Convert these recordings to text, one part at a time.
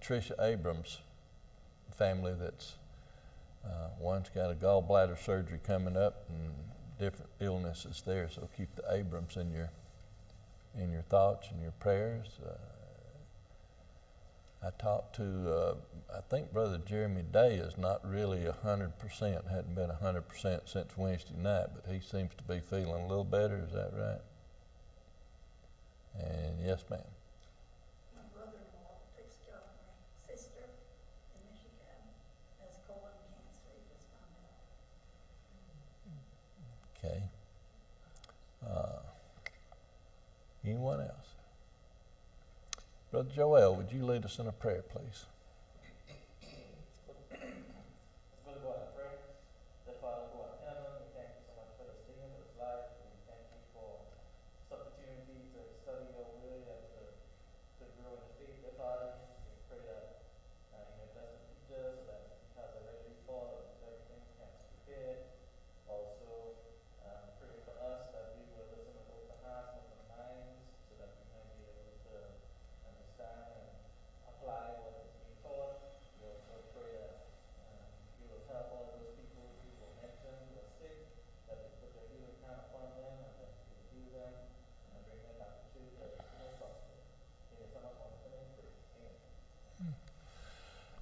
Tricia Abrams' family that's one's got a gallbladder surgery coming up and different illnesses there, so keep the Abrams in your thoughts and your prayers. I talked to, I think Brother Jeremy Day is not really 100%, hadn't been 100% since Wednesday night, but he seems to be feeling a little better, is that right? And yes, ma'am. My brother-in-law takes care of my sister in Michigan, has colon cancer, he just found out. Okay. Anyone else? Brother Joel, would you lead us in a prayer, please? Let's go out and pray. Dear Father, who art in heaven, we thank you so much for this day and for this life. We thank you for this opportunity to study your word and to grow in the faith, dear Father. We pray that you may bless the teachers so that because they're ready for everything can be prepared. Also, pray for us that we will listen with open hearts, open minds, so that we may be able to understand and apply what is being taught. We also pray that you will help all those people who will mention who are sick, that you put your healing hand upon them, and that you will heal them and bring them back to truth as soon as possible. In some of our name, pray. Amen.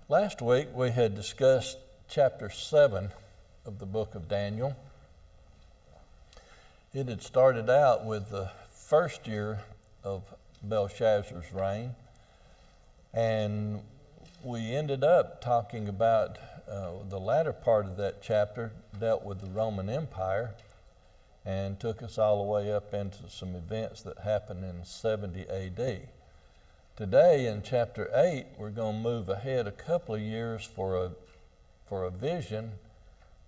Last week we had discussed chapter 7 of the book of Daniel. It had started out with the first year of Belshazzar's reign, and we ended up talking about the latter part of that chapter dealt with the Roman Empire and took us all the way up into some events that happened in 70 AD. Today in chapter 8, we're going to move ahead a couple of years for a vision,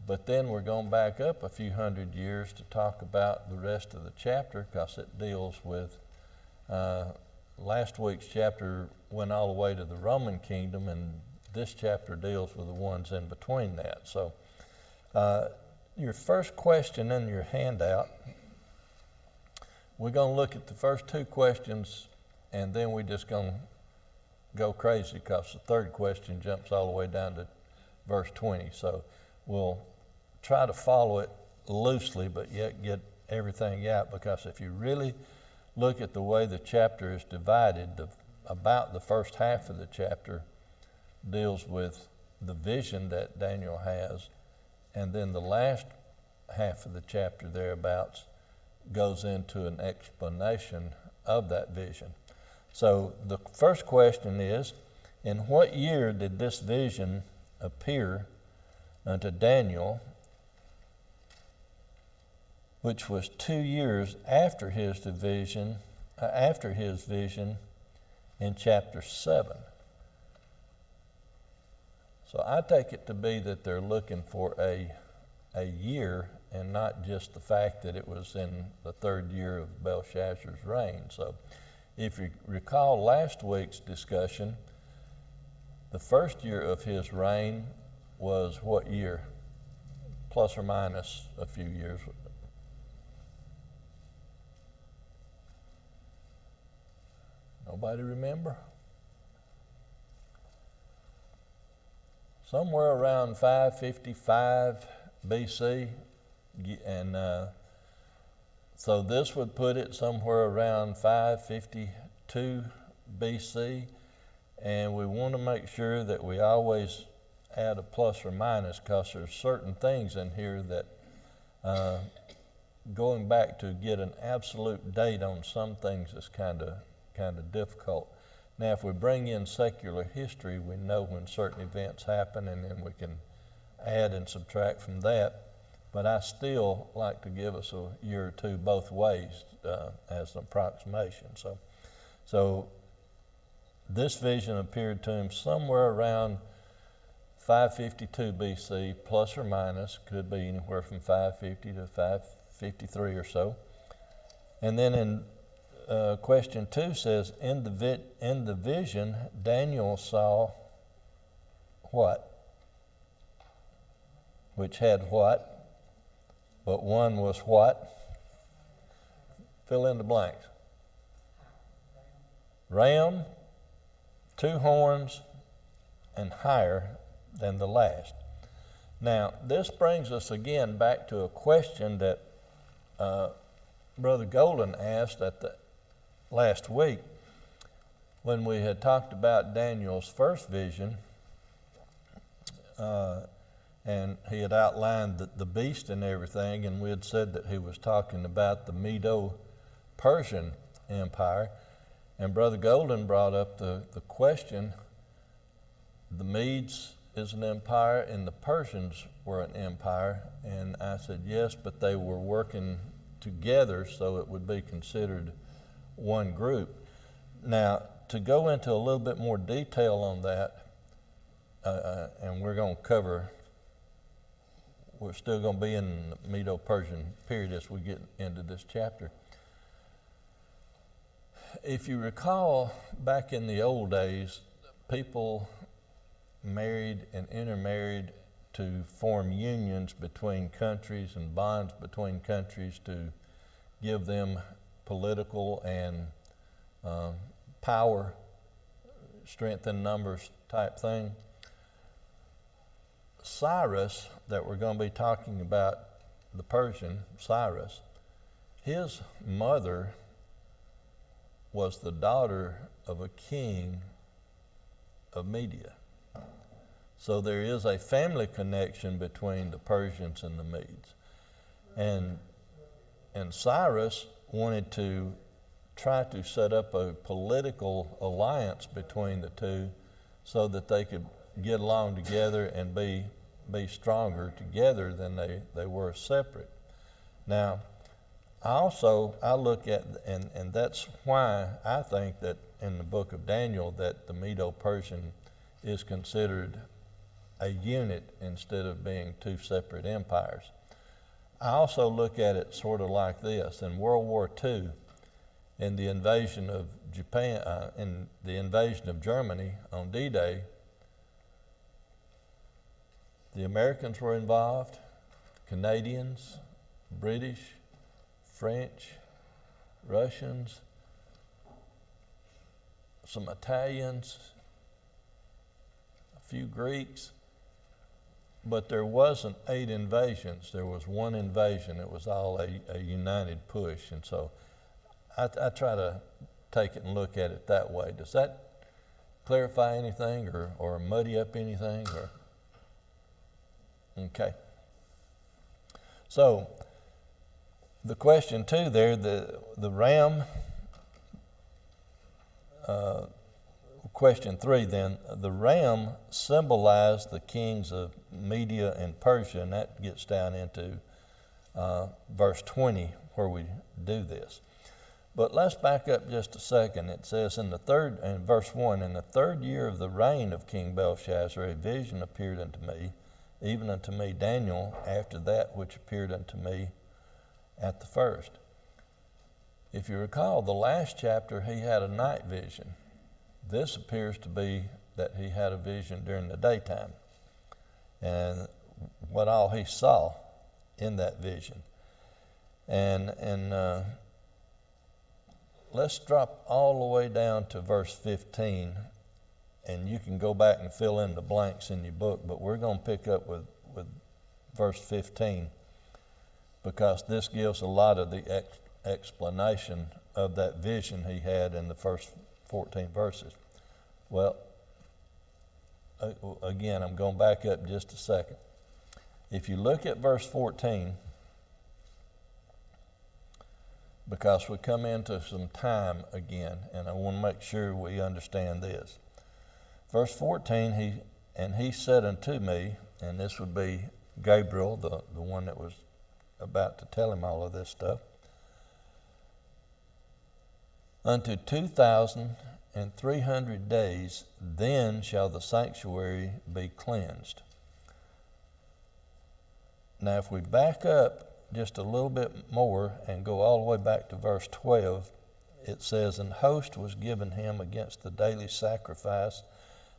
but then we're going back up a few hundred years to talk about the rest of the chapter, because it deals with last week's chapter went all the way to the Roman kingdom, and this chapter deals with the ones in between that. So your first question in your handout, we're going to look at the first two questions, and then we're just going to go crazy because the third question jumps all the way down to verse 20. So we'll try to follow it loosely, but yet get everything out, because if you really look at the way the chapter is divided, about the first half of the chapter deals with the vision that Daniel has, and then the last half of the chapter thereabouts goes into an explanation of that vision. So the first question is, in what year did this vision appear unto Daniel, which was 2 years after his vision in chapter 7. So I take it to be that they're looking for a year, and not just the fact that it was in the third year of Belshazzar's reign. So if you recall last week's discussion, the first year of his reign was what year? Plus or minus a few years. Nobody remember? Somewhere around 555 BC, and so this would put it somewhere around 552 BC, and we want to make sure that we always add a plus or minus, because there's certain things in here that going back to get an absolute date on some things is kind of difficult. Now, if we bring in secular history, we know when certain events happen, and then we can add and subtract from that. But I still like to give us a year or two both ways as an approximation. So this vision appeared to him somewhere around 552 BC, plus or minus, could be anywhere from 550 to 553 or so. And then in question 2 says, in the vision, Daniel saw what? Which had what? But one was what? Fill in the blanks. Ram, 2 horns, and higher than the last. Now, this brings us again back to a question that Brother Golden asked at the last week when we had talked about Daniel's first vision, and he had outlined the beast and everything, and we had said that he was talking about the Medo-Persian Empire. And Brother Golden brought up the question, the Medes is an empire and the Persians were an empire. And I said, yes, but they were working together, so it would be considered one group. Now, to go into a little bit more detail on that, and we're going to cover, we're still going to be in the Medo-Persian period as we get into this chapter. If you recall, back in the old days, people married and intermarried to form unions between countries and bonds between countries to give them political and power, strength in numbers type thing. Cyrus, that we're going to be talking about, the Persian, Cyrus, his mother was the daughter of a king of Media. So there is a family connection between the Persians and the Medes. And Cyrus wanted to try to set up a political alliance between the two so that they could get along together and be stronger together than they were separate. Now, I look at, and that's why I think that in the book of Daniel that the Medo-Persian is considered a unit instead of being two separate empires. I also look at it sort of like this. In World War II, in the invasion of Japan, in the invasion of Germany on D-Day, the Americans were involved, Canadians, British, French, Russians, some Italians, a few Greeks, but there wasn't 8 invasions. There was one invasion. It was all a united push. And so I try to take it and look at it that way. Does that clarify anything or muddy up anything? Okay. So the question too there, the ram, question 3 then, the ram symbolized the kings of Media and Persia, and that gets down into verse 20 where we do this. But let's back up just a second. It says in verse 1, in the 3rd year of the reign of King Belshazzar, a vision appeared unto me, even unto me Daniel, after that which appeared unto me at the first. If you recall, the last chapter he had a night vision. This appears to be that he had a vision during the daytime, and what all he saw in that vision. And let's drop all the way down to verse 15, and you can go back and fill in the blanks in your book, but we're going to pick up with verse 15 because this gives a lot of the explanation of that vision he had in the first 14 verses. Well, again, I'm going back up just a second. If you look at verse 14, because we come into some time again, and I want to make sure we understand this. Verse 14, he said unto me, and this would be Gabriel, the one that was about to tell him all of this stuff, unto 2,300 days, then shall the sanctuary be cleansed. Now, if we back up just a little bit more and go all the way back to verse 12, it says, and host was given him against the daily sacrifice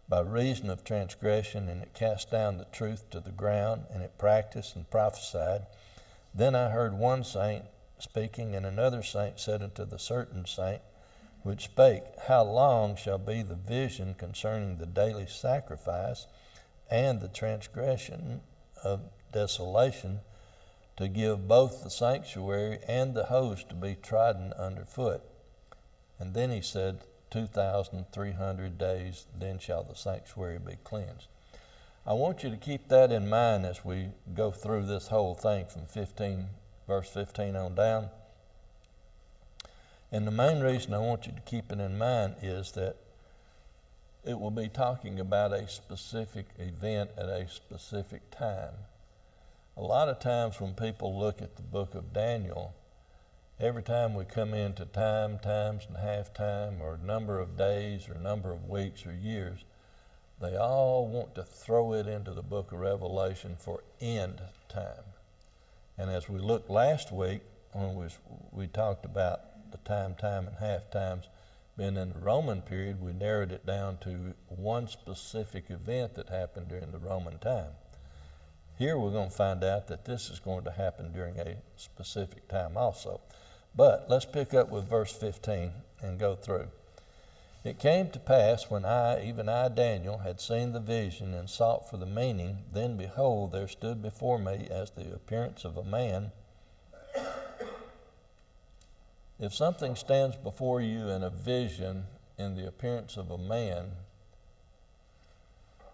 by reason of transgression, and it cast down the truth to the ground, and it practiced and prophesied. Then I heard one saint speaking, and another saint said unto the certain saint, which spake, How long shall be the vision concerning the daily sacrifice and the transgression of desolation, to give both the sanctuary and the host to be trodden under foot? And then he said, 2,300 days, then shall the sanctuary be cleansed. I want you to keep that in mind as we go through this whole thing from verse 15 on down. And the main reason I want you to keep it in mind is that it will be talking about a specific event at a specific time. A lot of times when people look at the book of Daniel, every time we come into time, times and half time, or number of days, or number of weeks or years, they all want to throw it into the book of Revelation for end time. And as we looked last week, when we talked about the time, and half times being in the Roman period, we narrowed it down to one specific event that happened during the Roman time. Here we're going to find out that this is going to happen during a specific time also. But let's pick up with verse 15 and go through. It came to pass when even I, Daniel, had seen the vision and sought for the meaning, then behold, there stood before me as the appearance of a man. If something stands before you in a vision in the appearance of a man,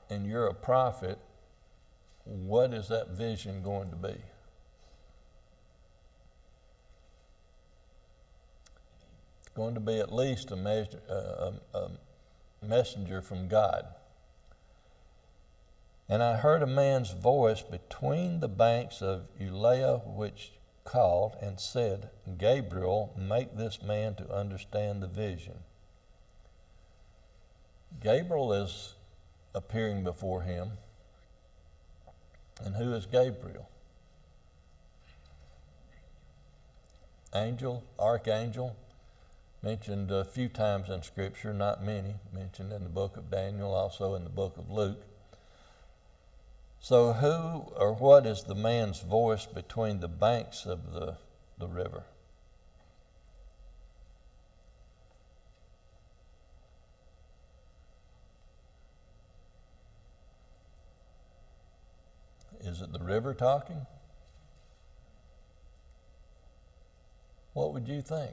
and you're a prophet, what is that vision going to be? It's going to be at least a messenger from God. And I heard a man's voice between the banks of Ulai, which called and said, Gabriel, make this man to understand the vision. Gabriel is appearing before him. And who is Gabriel? Angel, archangel, mentioned a few times in Scripture, not many, mentioned in the book of Daniel, also in the book of Luke. So who or what is the man's voice between the banks of the river? Is it the river talking? What would you think?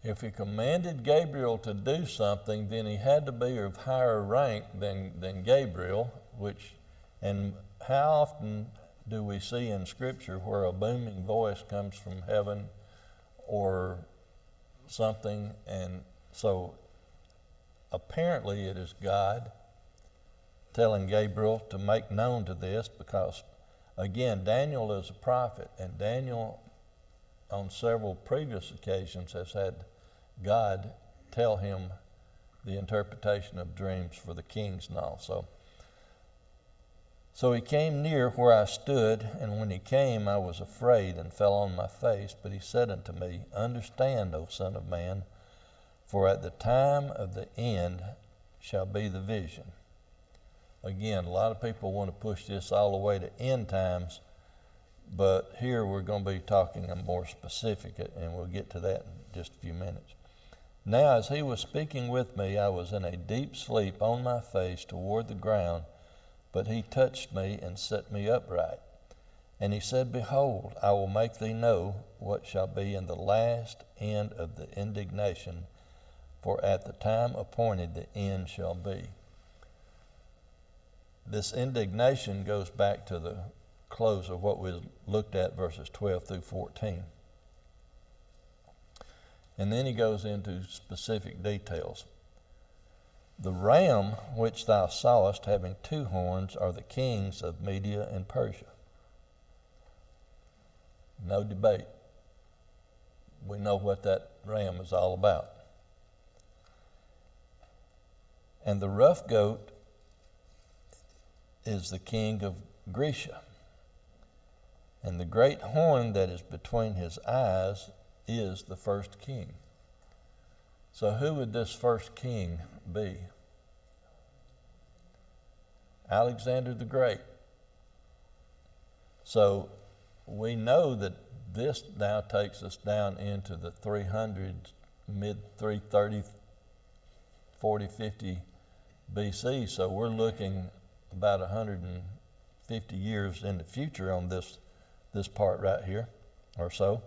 If he commanded Gabriel to do something, then he had to be of higher rank than Gabriel, and how often do we see in Scripture where a booming voice comes from heaven or something? And so apparently it is God telling Gabriel to make known to this, because again, Daniel is a prophet, and Daniel on several previous occasions has had God tell him the interpretation of dreams for the kings and all. So he came near where I stood, and when he came, I was afraid and fell on my face. But he said unto me, Understand, O Son of Man, for at the time of the end shall be the vision. Again, a lot of people want to push this all the way to end times, but here we're going to be talking more specific, and we'll get to that in just a few minutes. Now, as he was speaking with me, I was in a deep sleep on my face toward the ground, but he touched me and set me upright. And he said, Behold, I will make thee know what shall be in the last end of the indignation, for at the time appointed the end shall be. This indignation goes back to the close of what we looked at, verses 12 through 14. And then he goes into specific details. The ram which thou sawest having two horns are the kings of Media and Persia. No debate. We know what that ram is all about. And the rough goat is the king of Grecia. And the great horn that is between his eyes is the first king. So who would this first king be? Alexander the Great. So we know that this now takes us down into the 300s, mid 330, 40, 50 BC. So we're looking about 150 years in the future on this part right here or so.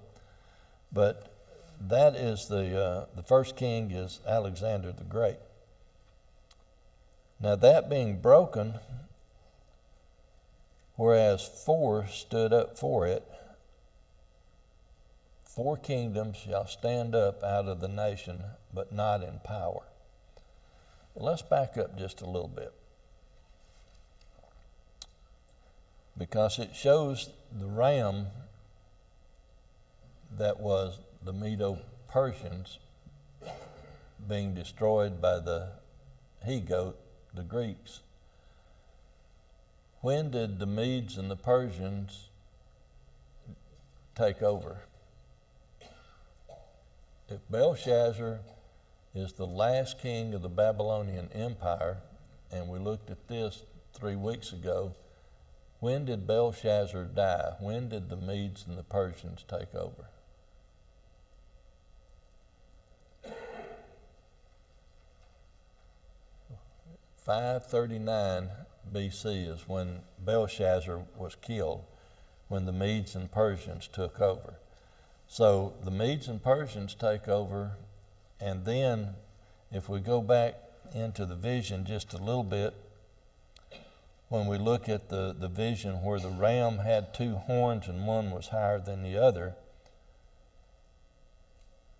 But that is the first king is Alexander the Great. Now that being broken, whereas 4 stood up for it, 4 kingdoms shall stand up out of the nation, but not in power. Let's back up just a little bit, because it shows the ram that was the Medo-Persians being destroyed by the he-goat, the Greeks. When did the Medes and the Persians take over? If Belshazzar is the last king of the Babylonian Empire, and we looked at this 3 weeks ago, when did Belshazzar die? When did the Medes and the Persians take over? "539 BC is when Belshazzar was killed, when the Medes and Persians took over. So the Medes and Persians take over, and then if we go back into the vision just a little bit, when we look at the vision where the ram had 2 horns and one was higher than the other,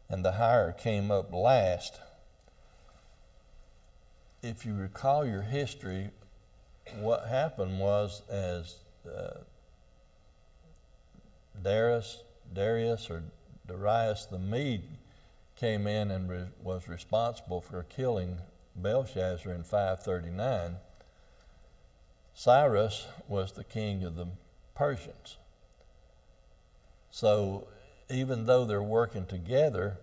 and the higher came up last, if you recall your history, what happened was as Darius or Darius the Mede came in and was responsible for killing Belshazzar in 539, Cyrus was the king of the Persians. So even though they're working together,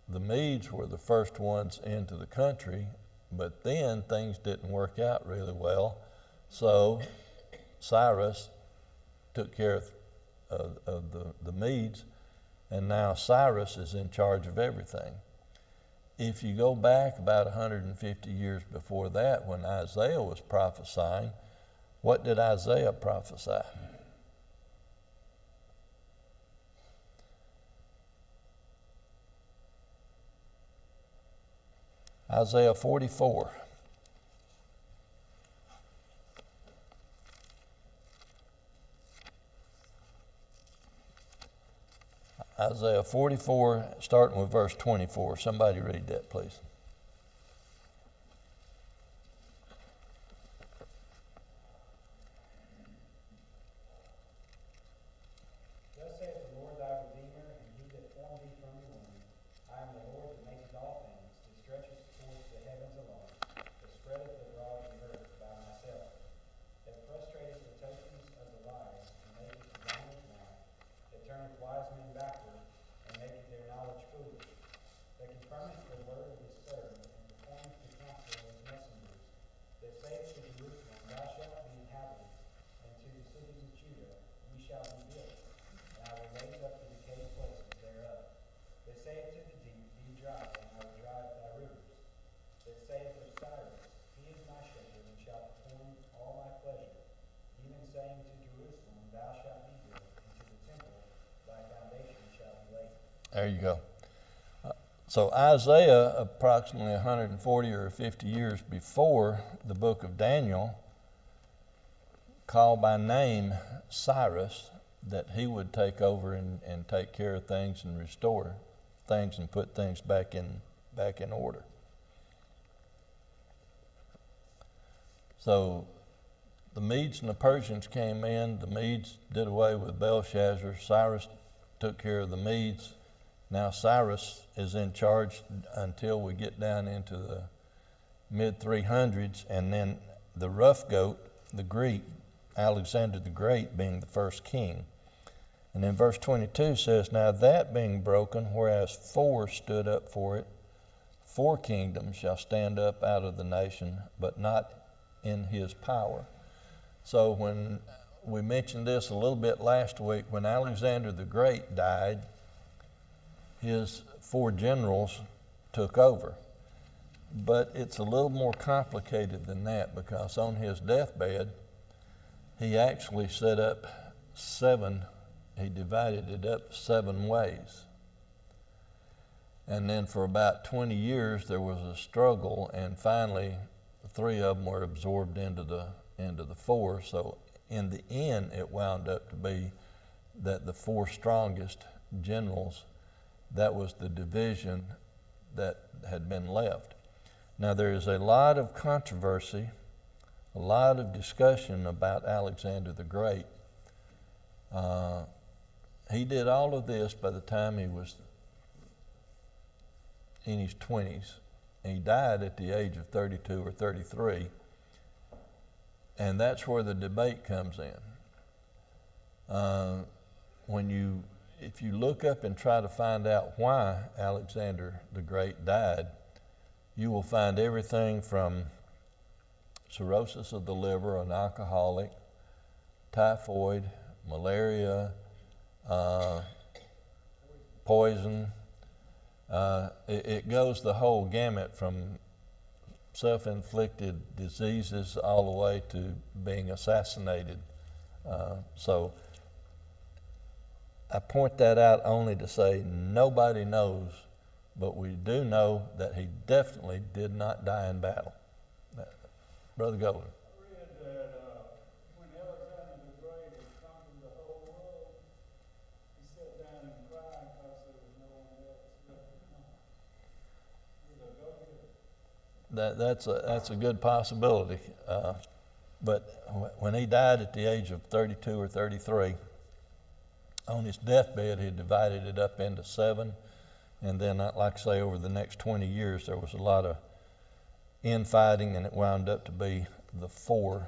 the Medes were the first ones into the country, but then things didn't work out really well. So Cyrus took care of the Medes, and now Cyrus is in charge of everything. If you go back about 150 years before that, when Isaiah was prophesying, what did Isaiah prophesy? Isaiah 44. Isaiah 44, starting with verse 24. Somebody read that, please. Thus saith the Lord thy Redeemer, and he that formed thee from the womb. I am the Lord that maketh all things, that stretcheth forth the heavens alone, that spreadeth abroad the earth by myself, that frustrateth the tokens of the wise, and maketh the blind mad, that turneth wise men backward, and maketh their knowledge foolish, that confirmeth the word of his servant, and performeth the counsel of his messengers, that saith to Jerusalem, thou shalt be inhabited, and to the cities of Judah, ye shall be built, and I will raise up the decayed places thereof. That saith to the deep, be dry, and I will dry up thy rivers. That saith of Cyrus, he is my shepherd, and shall perform all my pleasure. Even saying to Jerusalem, thou shalt be built, and to the temple, thy foundation shall be laid. There you go. So Isaiah, approximately 140 or 50 years before the book of Daniel, called by name Cyrus, that he would take over and take care of things and restore things and put things back in order. So the Medes and the Persians came in. The Medes did away with Belshazzar. Cyrus took care of the Medes. Now Cyrus is in charge until we get down into the mid 300s, and then the rough goat, the Greek, Alexander the Great, being the first king. And then verse 22 says, now that being broken, whereas 4 stood up for it, 4 kingdoms shall stand up out of the nation, but not in his power. So when we mentioned this a little bit last week. When Alexander the Great died, his 4 generals took over. But it's a little more complicated than that, because on his deathbed, he actually set up he divided it up 7 ways. And then for about 20 years, there was a struggle, and finally, 3 of them were absorbed into the 4. So in the end, it wound up to be that the 4 strongest generals, that was the division that had been left. Now, there is a lot of controversy, a lot of discussion about Alexander the Great. He did all of this by the time he was in his 20s. He died at the age of 32 or 33, and that's where the debate comes in. If you look up and try to find out why Alexander the Great died, you will find everything from cirrhosis of the liver, an alcoholic, typhoid, malaria, poison. It goes the whole gamut from self-inflicted diseases all the way to being assassinated. So I point that out only to say nobody knows, but we do know that he definitely did not die in battle. Brother Golden. I read that when Alexander the Great had conquered the whole world, he sat down and cried because there was no one else left to come. That's a good possibility. But when he died at the age of 32 or 33, on his deathbed, he divided it up into 7. And then, like I say, over the next 20 years, there was a lot of infighting, and it wound up to be the 4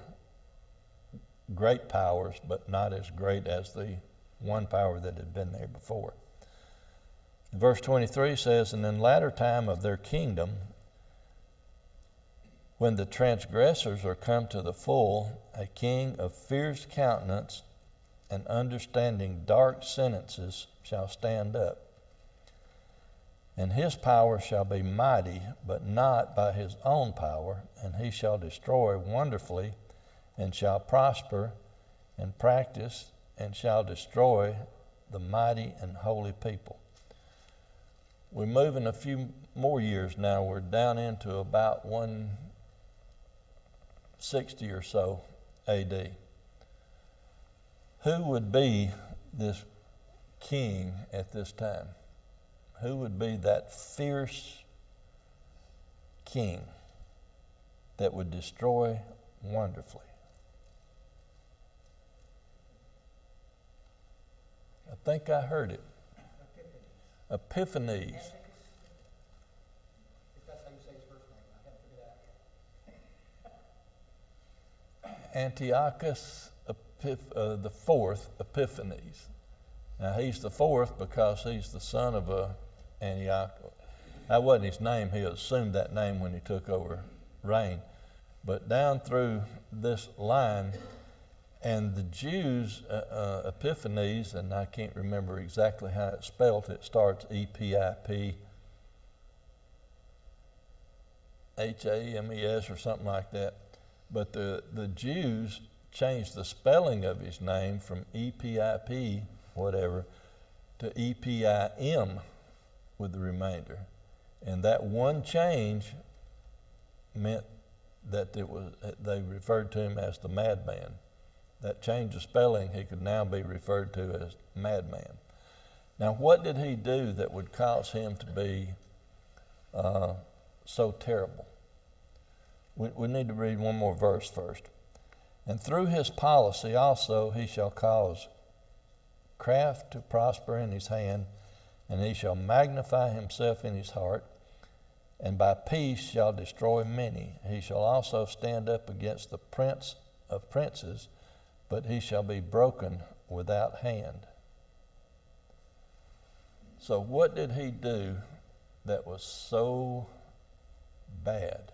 great powers, but not as great as the one power that had been there before. Verse 23 says, "And in latter time of their kingdom, when the transgressors are come to the full, a king of fierce countenance and understanding dark sentences shall stand up. And his power shall be mighty, but not by his own power, and he shall destroy wonderfully, and shall prosper and practice, and shall destroy the mighty and holy people." We're moving a few more years now. We're down into about 160 or so AD. Who would be this king at this time? Who would be that fierce king that would destroy wonderfully? I think I heard it. Epiphanes. If that's how you say his first name, I haven't figured that out yet. Antiochus the 4th, Epiphanes. Now he's the 4th because he's the son of Antioch. That wasn't his name. He assumed that name when he took over reign. But down through this line, and the Jews, Epiphanes, and I can't remember exactly how it's spelled. It starts Epiphanes or something like that. But the Jews changed the spelling of his name from EPIP, whatever, to EPIM with the remainder. And that one change meant that they referred to him as the madman. That change of spelling, he could now be referred to as madman. Now, what did he do that would cause him to be so terrible? We need to read one more verse first. "And through his policy also he shall cause craft to prosper in his hand, and he shall magnify himself in his heart, and by peace shall destroy many. He shall also stand up against the prince of princes, but he shall be broken without hand." So what did he do that was so bad?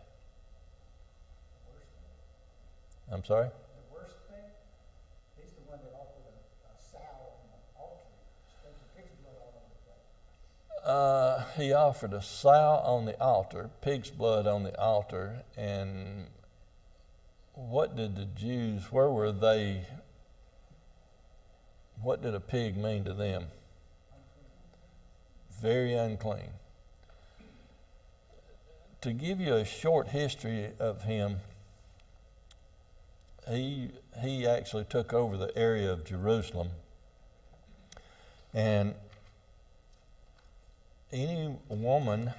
I'm sorry? The worst thing? He's the He offered a sow on the altar, pig's blood on the altar, and what did the Jews, where were they, what did a pig mean to them? Very unclean. To give you a short history of him, he actually took over the area of Jerusalem, and any woman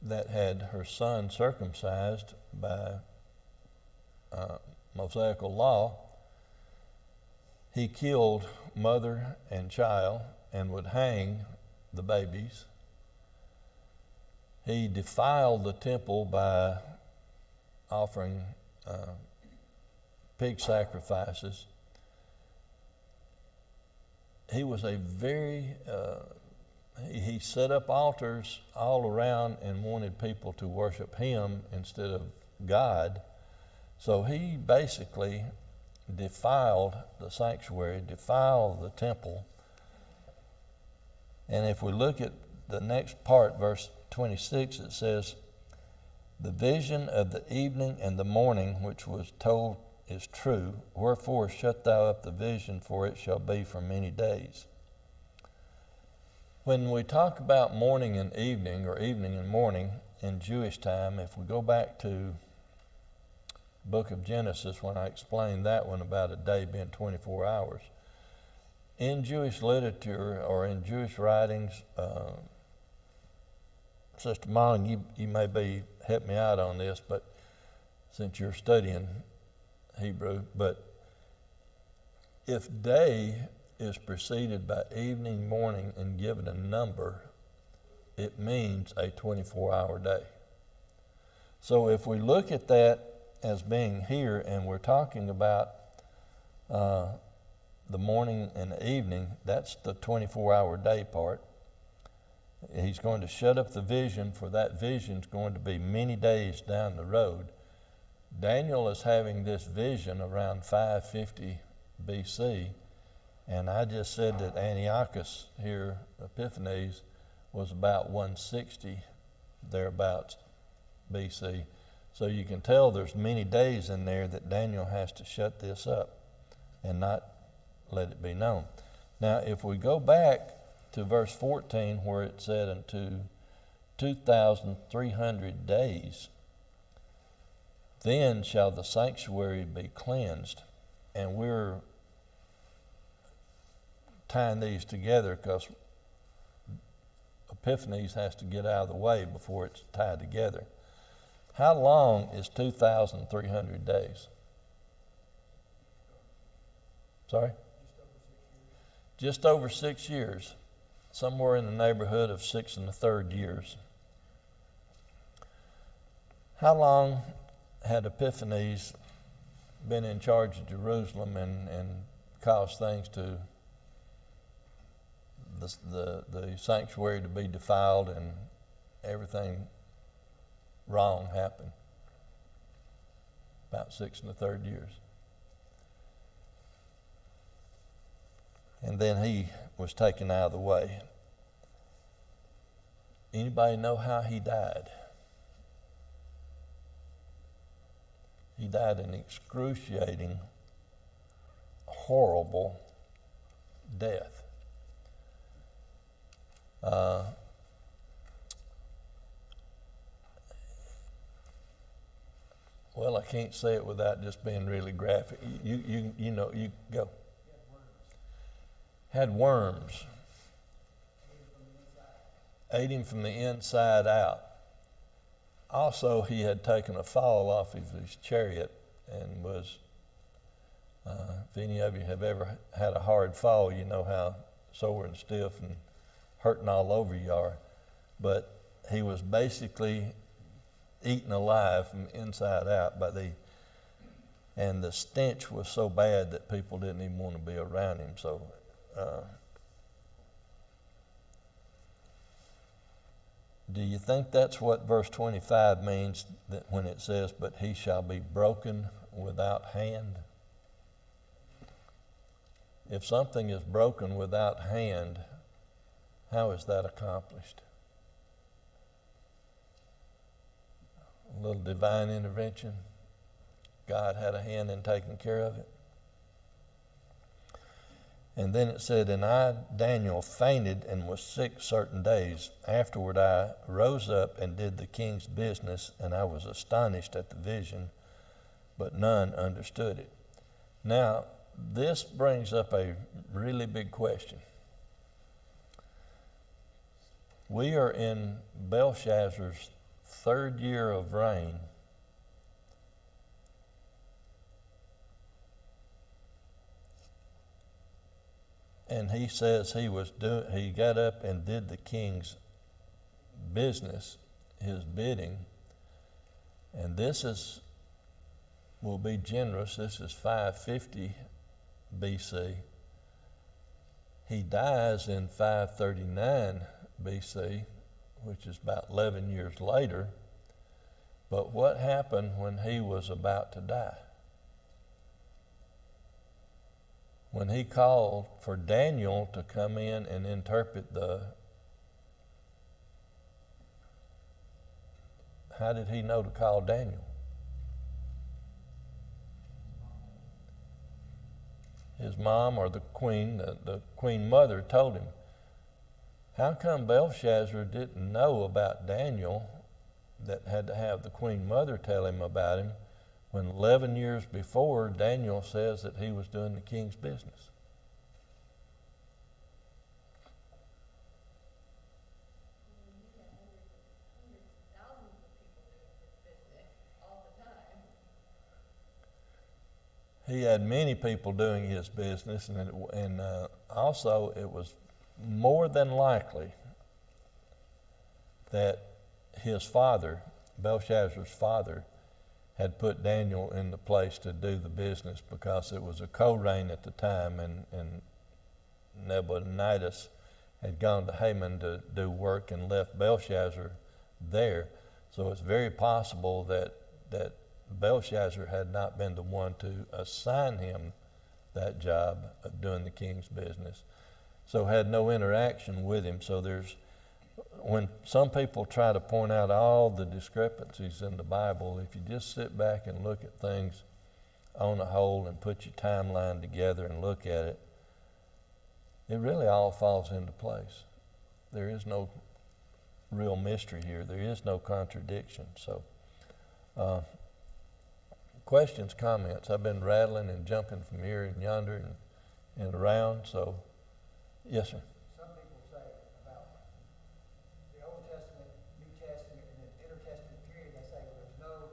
that had her son circumcised by Mosaical law, he killed mother and child and would hang the babies. He defiled the temple by offering pig sacrifices. He was a very, he set up altars all around and wanted people to worship him instead of God. So he basically defiled the sanctuary, defiled the temple. And if we look at the next part, verse 26, it says, "The vision of the evening and the morning which was told is true. Wherefore shut thou up the vision, for it shall be for many days." When we talk about morning and evening, or evening and morning in Jewish time, if we go back to book of Genesis, when I explained that one about a day being 24 hours, in Jewish literature or in Jewish writings, Sister Molly, you may help me out on this, but since you're studying Hebrew, but if day is preceded by evening, morning, and given a number, it means a 24-hour day. So if we look at that as being here, and we're talking about the morning and the evening, that's the 24-hour day part. He's going to shut up the vision, for that vision's going to be many days down the road. Daniel is having this vision around 550 BC, and I just said that Antiochus here, Epiphanes, was about 160, thereabouts, BC. So you can tell there's many days in there that Daniel has to shut this up and not let it be known. Now, if we go back to verse 14, where it said unto 2,300 days, then shall the sanctuary be cleansed. And we're tying these together because Epiphanes has to get out of the way before it's tied together. How long is 2,300 days? Sorry? Just over 6 years. Somewhere in the neighborhood of 6 1/3 years. How long had Epiphanes been in charge of Jerusalem and caused things to, the sanctuary to be defiled and everything wrong happen? About 6 1/3 years. And then he was taken out of the way. Anybody know how he died? He died an excruciating, horrible death. Well, I can't say it without just being really graphic. You know, you go. Had worms. Ate him from the inside out. Also, he had taken a fall off of his chariot and was, if any of you have ever had a hard fall, you know how sore and stiff and hurting all over you are. But he was basically eaten alive from inside out and the stench was so bad that people didn't even want to be around him. So, do you think that's what verse 25 means, that when it says, but he shall be broken without hand? If something is broken without hand, how is that accomplished? A little divine intervention. God had a hand in taking care of it. And then it said, and I, Daniel, fainted and was sick certain days. Afterward I rose up and did the king's business, and I was astonished at the vision, but none understood it. Now, this brings up a really big question. We are in Belshazzar's third year of reign. And he says he got up and did the king's business, his bidding. And will be generous. This is 550 BC. He dies in 539 BC, which is about 11 years later. But what happened when he was about to die? When he called for Daniel to come in and interpret how did he know to call Daniel? His mom or the queen, the queen mother told him. How come Belshazzar didn't know about Daniel, that had to have the queen mother tell him about him, when 11 years before Daniel says that he was doing the king's business? He had many people doing his business, and also it was more than likely that his father, Belshazzar's father, had put Daniel in the place to do the business, because it was a co-reign at the time, and Nabonidus had gone to Haman to do work and left Belshazzar there. So it's very possible that Belshazzar had not been the one to assign him that job of doing the king's business, so had no interaction with him. So when some people try to point out all the discrepancies in the Bible, if you just sit back and look at things on a whole and put your timeline together and look at it, it really all falls into place. There is no real mystery here. There is no contradiction. So, questions, comments? I've been rattling and jumping from here and yonder and around. So, yes, sir. Some people say about the Old Testament, New Testament, and the intertestament period, they say, well,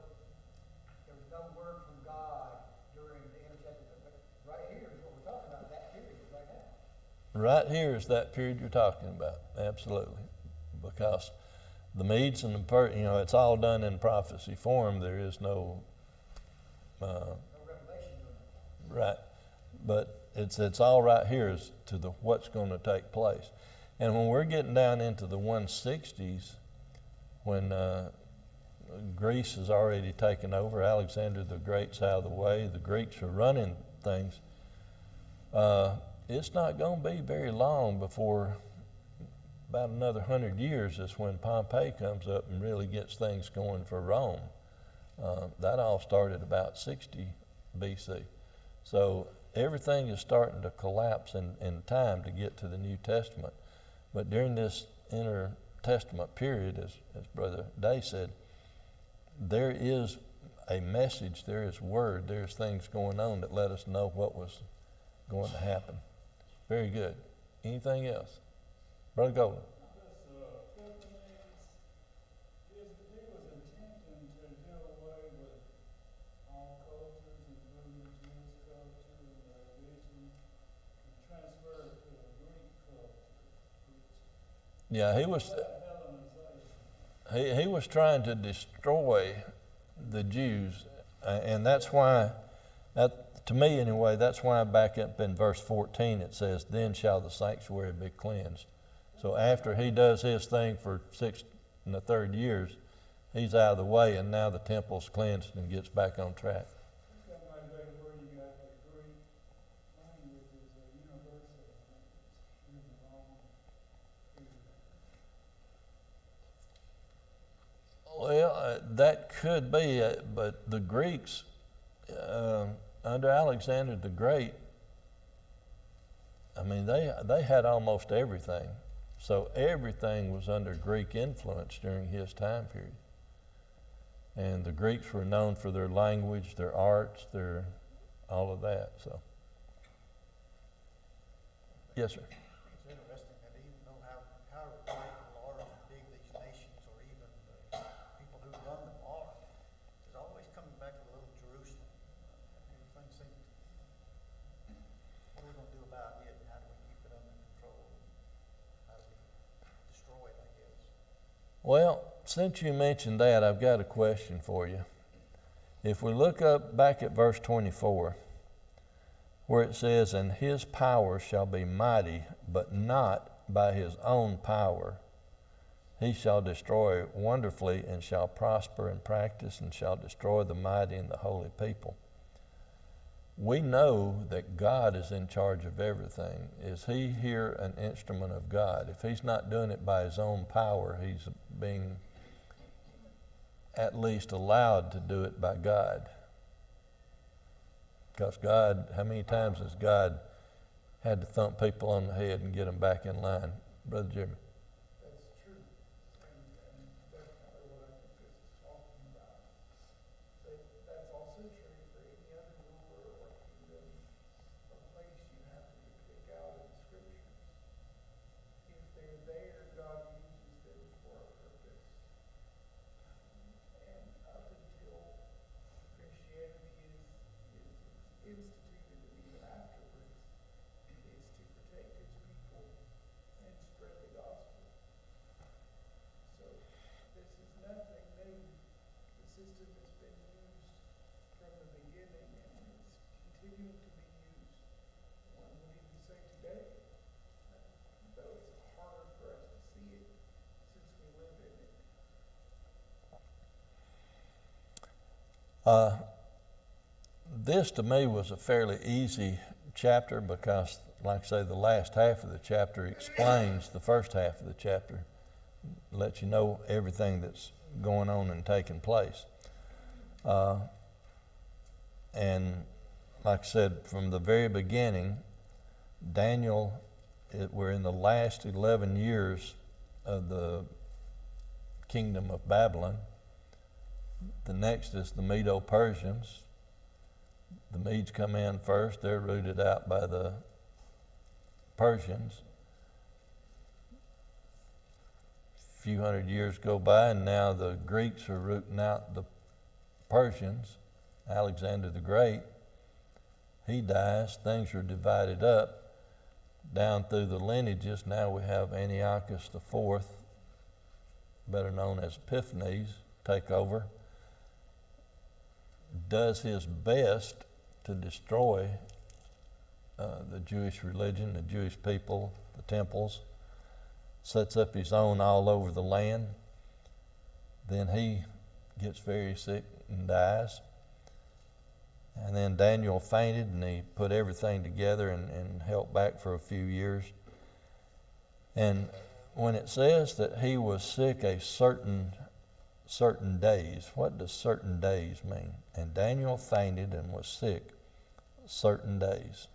there was no word from God during the intertestament. But right here is what we're talking about, that period right now. Right here is that period you're talking about, absolutely. Because the Medes and the it's all done in prophecy form. There is no revelation. Right. But it's all right here as to what's going to take place. And when we're getting down into the 160s, when Greece has already taken over, Alexander the Great's out of the way, the Greeks are running things, it's not going to be very long before about another 100 years is when Pompey comes up and really gets things going for Rome. That all started about 60 BC. So everything is starting to collapse in time to get to the New Testament. But during this intertestament period, as Brother Day said, there is a message, there is word, there's things going on that let us know what was going to happen. Very good. Anything else? Brother Golden. Yeah, he was trying to destroy the Jews, and that's why, to me anyway, that's why back up in verse 14 it says, "Then shall the sanctuary be cleansed." So after he does his thing for 6 1/3 years, he's out of the way, and now the temple's cleansed and gets back on track. Well, that could be it, but the Greeks, under Alexander the Great, I mean, they had almost everything. So everything was under Greek influence during his time period. And the Greeks were known for their language, their arts, their all of that. So, yes, sir. It's interesting that even though how great and large and big these nations or even the people who run them are, there's always coming back to little Jerusalem. Everything seems, what are we going to do about it? How do we keep it under control? How do we destroy it, I guess? Well, since you mentioned that, I've got a question for you. If we look up back at verse 24, where it says, "And his power shall be mighty, but not by his own power. He shall destroy wonderfully, and shall prosper in practice, and shall destroy the mighty and the holy people." We know that God is in charge of everything. Is he here an instrument of God? If he's not doing it by his own power, he's being at least allowed to do it by God. Because God, how many times has God had to thump people on the head and get them back in line? Brother Jimmy. That's true. And that's kind of what I think this is talking about. But that's also true for any other ruler or kingdom or place you happen to pick out in the scriptures. If they're there, God uses them for a purpose. And up until Christianity is instituted, and even afterwards, is to protect his people and spread the gospel. So this is nothing new. The system has been used from the beginning, and it's continuing to be used. One would even say today, though it's harder for us to see it since we live in it. This to me was a fairly easy chapter because, like I say, the last half of the chapter explains the first half of the chapter, lets you know everything that's going on and taking place. And like I said, from the very beginning, Daniel, we're in the last 11 years of the kingdom of Babylon. The next is the Medo-Persians. The Medes come in first. They're rooted out by the Persians. A few hundred years go by, and now the Greeks are rooting out the Persians. Alexander the Great, he dies. Things are divided up down through the lineages. Now we have Antiochus IV, better known as Epiphanes, take over. Does his best to destroy the Jewish religion, the Jewish people, the temples, sets up his own all over the land. Then he gets very sick and dies. And then Daniel fainted, and he put everything together and held back for a few years. And when it says that he was sick a certain days, what does certain days mean? And Daniel fainted and was sick certain days.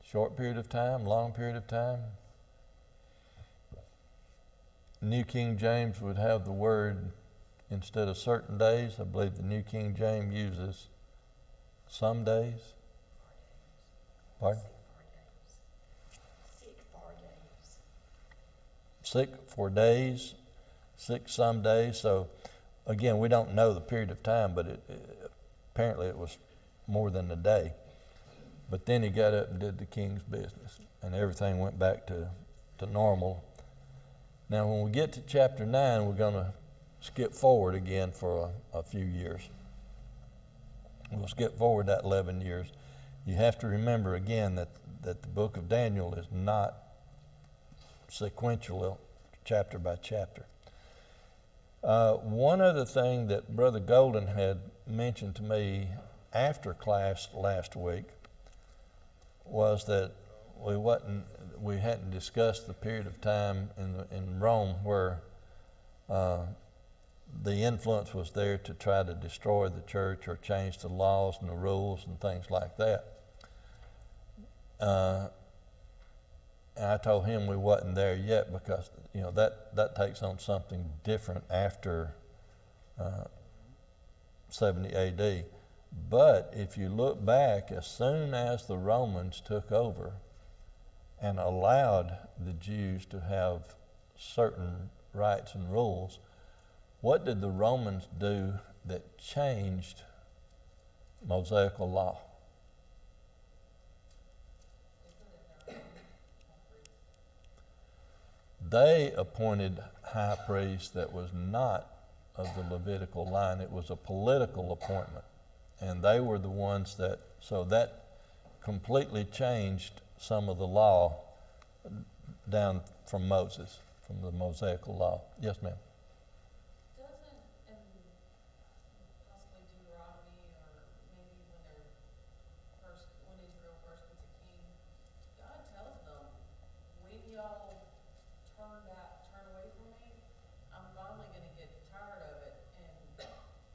Short period of time, long period of time. New King James would have the word, instead of certain days, I believe the New King James uses some days. Pardon? Sick 4 days. Sick for days, sick some days. So again, we don't know the period of time, but apparently it was more than a day. But then he got up and did the king's business, and everything went back to normal. Now when we get to chapter 9, we're going to skip forward again for a few years. We'll skip forward that 11 years. You have to remember again that the book of Daniel is not sequential chapter by chapter. One other thing that Brother Golden had mentioned to me after class last week was that we hadn't discussed the period of time in Rome where the influence was there to try to destroy the church or change the laws and the rules and things like that. And I told him we wasn't there yet because, that takes on something different after 70 AD. But if you look back, as soon as the Romans took over and allowed the Jews to have certain rights and rules, what did the Romans do that changed Mosaical law? They appointed high priests that was not of the Levitical line. It was a political appointment. And they were the ones so that completely changed some of the law down from Moses, from the Mosaical law. Yes, ma'am. Doesn't, in possibly Deuteronomy, or maybe when Israel first gets a king, God tells them, when y'all turn away from me, I'm finally going to get tired of it, and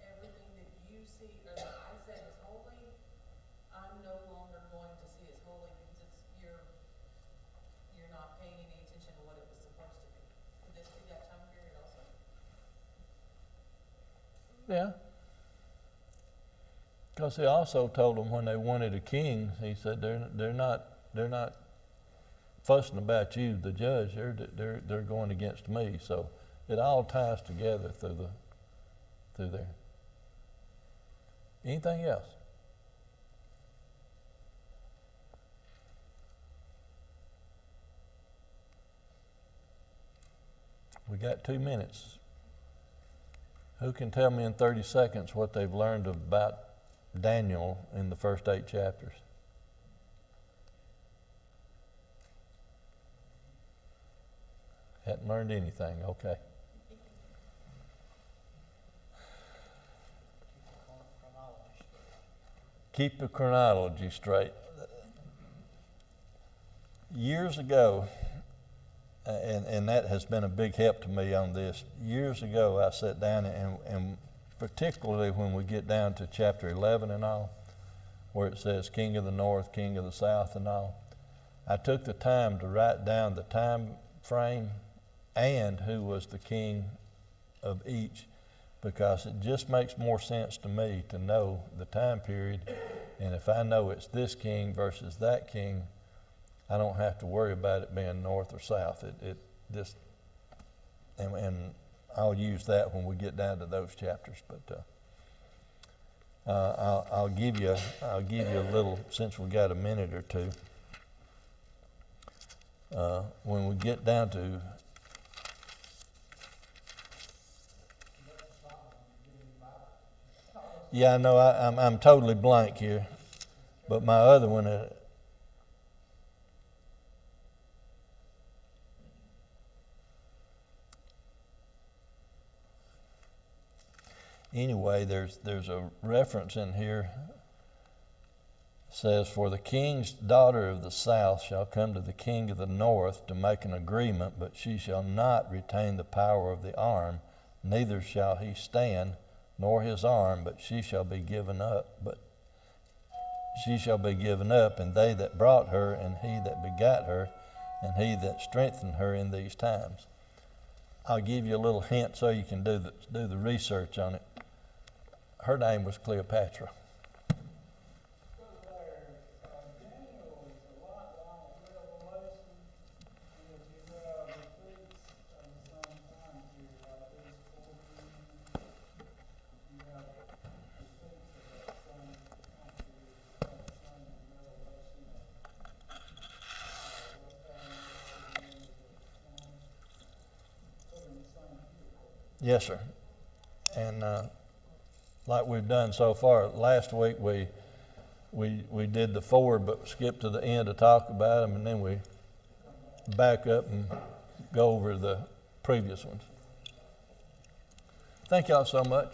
everything that you see, or that I said is holy, I'm no longer going to see as holy because you're not paying any attention to what it was supposed to be. Could this be that time period also? Yeah. Because he also told them when they wanted a king, he said they're not fussing about you, the judge. They're going against me. So it all ties together through there. Anything else? We got 2 minutes. Who can tell me in 30 seconds what they've learned about Daniel in the first 8 chapters? Hadn't learned anything, okay. Keep the chronology straight. Years ago, and that has been a big help to me on this. Years ago, I sat down and particularly when we get down to chapter 11 and all, where it says King of the North, King of the South and all, I took the time to write down the time frame and who was the king of each, because it just makes more sense to me to know the time period. And if I know it's this king versus that king, I don't have to worry about it being north or south. And I'll use that when we get down to those chapters. But I'll give you a little, since we've got a minute or two. When we get down to yeah, I know I'm totally blank here, but my other one. Anyway, there's a reference in here. It says, "For the king's daughter of the south shall come to the king of the north to make an agreement, but she shall not retain the power of the arm, neither shall he stand, nor his arm, but she shall be given up. And they that brought her, and he that begat her, and he that strengthened her in these times." I'll give you a little hint so you can do the research on it. Her name was Cleopatra. Yes, sir. And like we've done so far, last week we did the 4, but skipped to the end to talk about them, and then we back up and go over the previous ones. Thank y'all so much.